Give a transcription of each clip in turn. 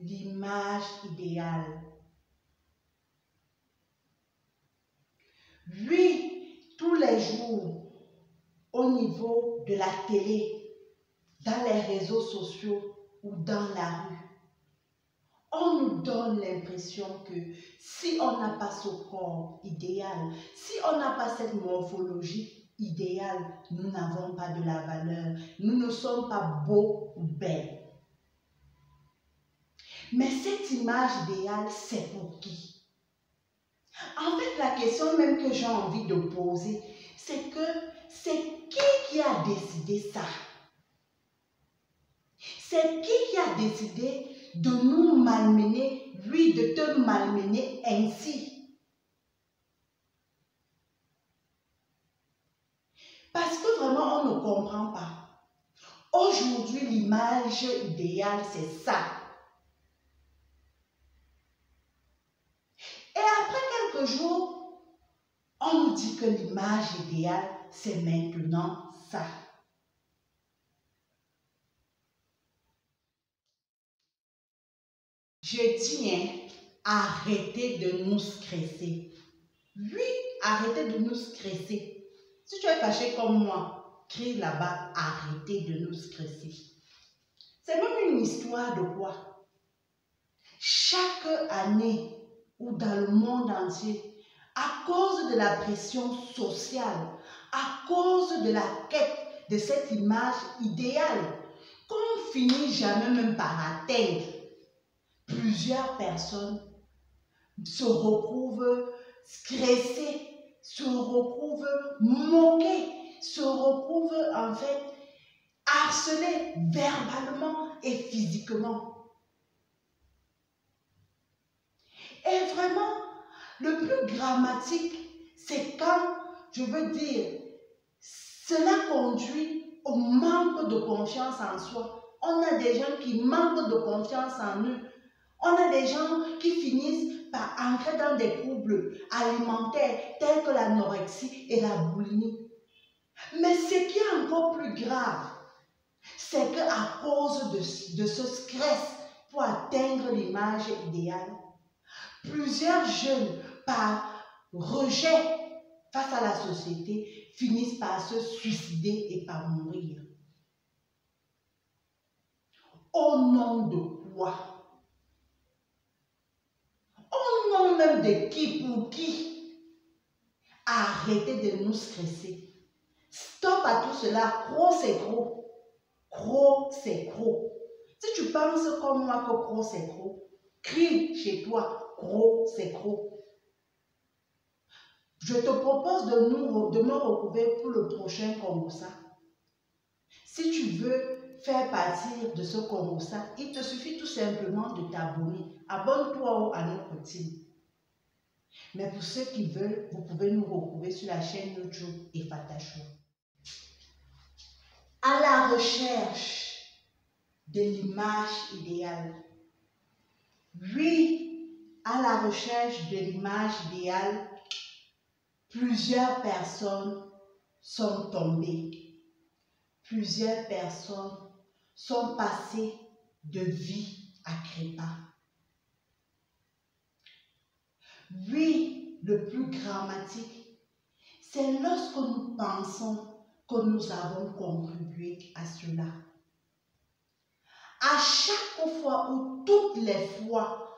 l'image idéale. Oui, tous les jours, au niveau de la télé, dans les réseaux sociaux ou dans la rue, on nous donne l'impression que si on n'a pas ce corps idéal, si on n'a pas cette morphologie idéale, nous n'avons pas de la valeur, nous ne sommes pas beaux ou belles. Mais cette image idéale, c'est pour qui? En fait, la question même que j'ai envie de poser, c'est que c'est qui a décidé ça? C'est qui a décidé de nous malmener, oui, de te malmener ainsi? Parce que vraiment, on ne comprend pas. Aujourd'hui, l'image idéale, c'est ça. Et après quelques jours, on nous dit que l'image idéale, c'est maintenant ça. Je dis, arrêtez de nous stresser. Oui, arrêtez de nous stresser. Si tu es fâché comme moi, crie là-bas, arrêtez de nous stresser. C'est même une histoire de quoi? Chaque année ou dans le monde entier, à cause de la pression sociale, à cause de la quête de cette image idéale, qu'on finit jamais même par atteindre, plusieurs personnes se retrouvent stressées, se retrouvent moquées, se retrouvent en fait harcelées verbalement et physiquement. Et vraiment, le plus dramatique, c'est quand, je veux dire, cela conduit au manque de confiance en soi. On a des gens qui manquent de confiance en eux. On a des gens qui finissent par entrer dans des troubles alimentaires tels que l'anorexie et la boulimie. Mais ce qui est encore plus grave, c'est qu'à cause de ce stress pour atteindre l'image idéale, plusieurs jeunes, par rejet face à la société, finissent par se suicider et par mourir. Au nom de quoi? Au nom même de qui, pour qui? Arrêtez de nous stresser. Stop à tout cela. Gros, c'est gros. Gros, c'est gros. Si tu penses comme moi que gros, c'est gros, crie chez toi. Gros, c'est gros. Je te propose de me retrouver pour le prochain Congossa. Si tu veux faire partie de ce Congossa, il te suffit tout simplement de t'abonner. Abonne-toi à notre team. Mais pour ceux qui veulent, vous pouvez nous retrouver sur la chaîne YouTube Efata Show. À la recherche de l'image idéale. Oui, à la recherche de l'image idéale, plusieurs personnes sont tombées. Plusieurs personnes sont passées de vie à crépa. Oui, le plus dramatique, c'est lorsque nous pensons que nous avons contribué à cela. À chaque fois ou toutes les fois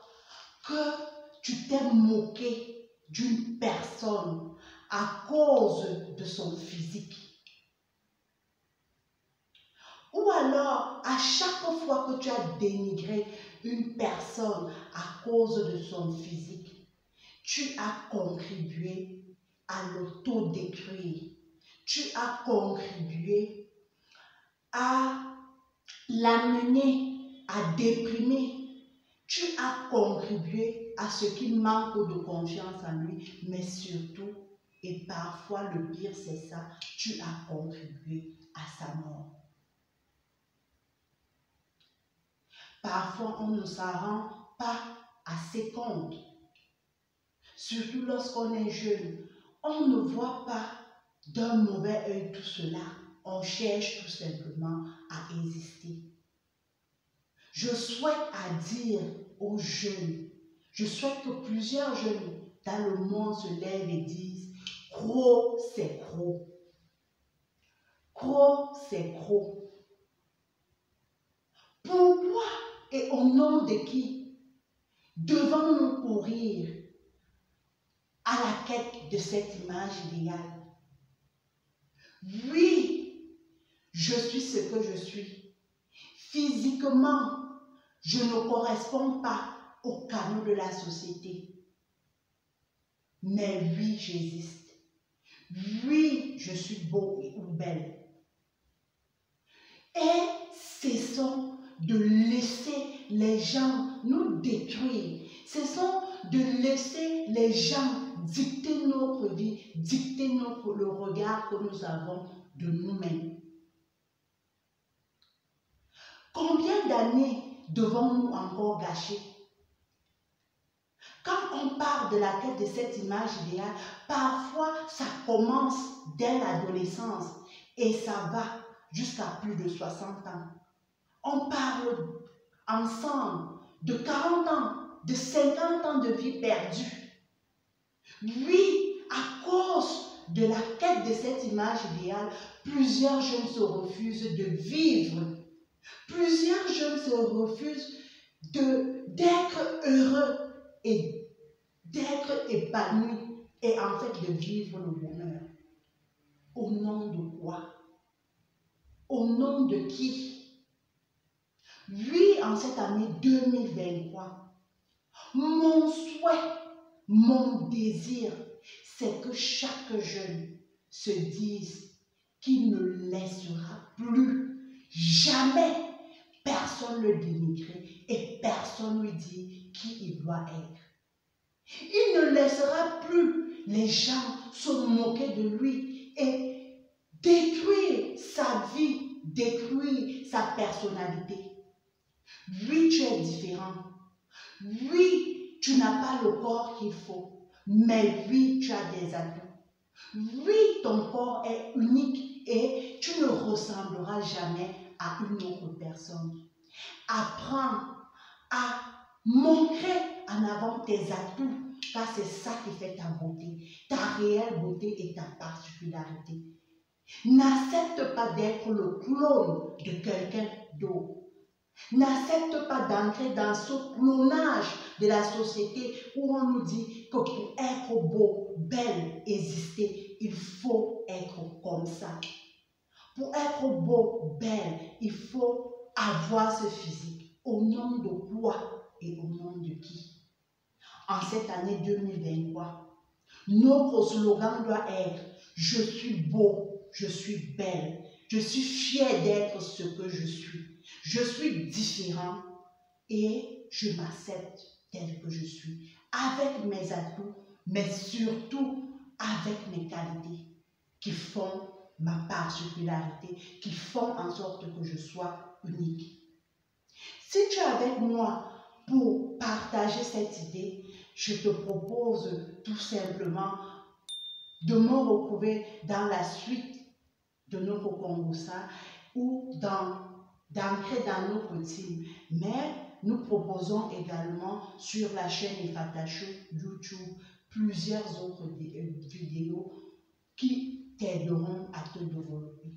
que tu t'es moqué d'une personne à cause de son physique, ou alors à chaque fois que tu as dénigré une personne à cause de son physique, tu as contribué à l'autodétruire. Tu as contribué à l'amener à déprimer. Tu as contribué à ce qu'il manque de confiance en lui, mais surtout, et parfois le pire c'est ça, tu as contribué à sa mort. Parfois, on ne s'en rend pas assez compte. Surtout lorsqu'on est jeune, on ne voit pas d'un mauvais œil tout cela. On cherche tout simplement à exister. Je souhaite à dire aux jeunes, je souhaite que plusieurs jeunes dans le monde se lèvent et disent, Croc, c'est Croc. Croc, c'est Croc. Pourquoi et au nom de qui devons-nous courir à la quête de cette image idéale? Oui, je suis ce que je suis. Physiquement, je ne corresponds pas au canot de la société. Mais oui, j'existe. Oui, je suis beau ou belle. Et cessons de laisser les gens nous détruire. Cessons de laisser les gens dicter notre vie, dicter le regard que nous avons de nous-mêmes. Combien d'années devons-nous encore gâcher? Quand on parle de la quête de cette image idéale, parfois ça commence dès l'adolescence et ça va jusqu'à plus de 60 ans. On parle ensemble de 40 ans, de 50 ans de vie perdue. Oui, à cause de la quête de cette image idéale, plusieurs jeunes se refusent de vivre. Plusieurs jeunes se refusent d'être heureux et d'être épanouis et en fait de vivre le bonheur. Au nom de quoi? Au nom de qui? Oui, en cette année 2023, mon souhait, mon désir, c'est que chaque jeune se dise qu'il ne laissera plus jamais personne le dénigrer et personne lui dire qui il doit être. Il ne laissera plus les gens se moquer de lui et détruire sa vie, détruire sa personnalité. Oui, tu es différent. Oui, tu n'as pas le corps qu'il faut. Mais oui, tu as des atouts. Oui, ton corps est unique et tu ne ressembleras jamais à une autre personne. Apprends à montrer en avant tes atouts, car c'est ça qui fait ta beauté, ta réelle beauté et ta particularité. N'accepte pas d'être le clone de quelqu'un d'autre. N'accepte pas d'entrer dans ce clonage de la société où on nous dit que pour être beau, belle, exister, il faut être comme ça. Pour être beau, belle, il faut avoir ce physique. Au nom de quoi et au nom de qui? En cette année 2023, notre slogan doit être « Je suis beau, je suis belle, je suis fière d'être ce que je suis. Je suis différent et je m'accepte tel que je suis, avec mes atouts, mais surtout avec mes qualités qui font ma particularité, qui font en sorte que je sois unique. » Si tu es avec moi pour partager cette idée, je te propose tout simplement de me retrouver dans la suite de notre Congossa ou d'ancrer dans notre team. Mais nous proposons également sur la chaîne Ifatacho YouTube plusieurs autres vidéos qui t'aideront à te développer.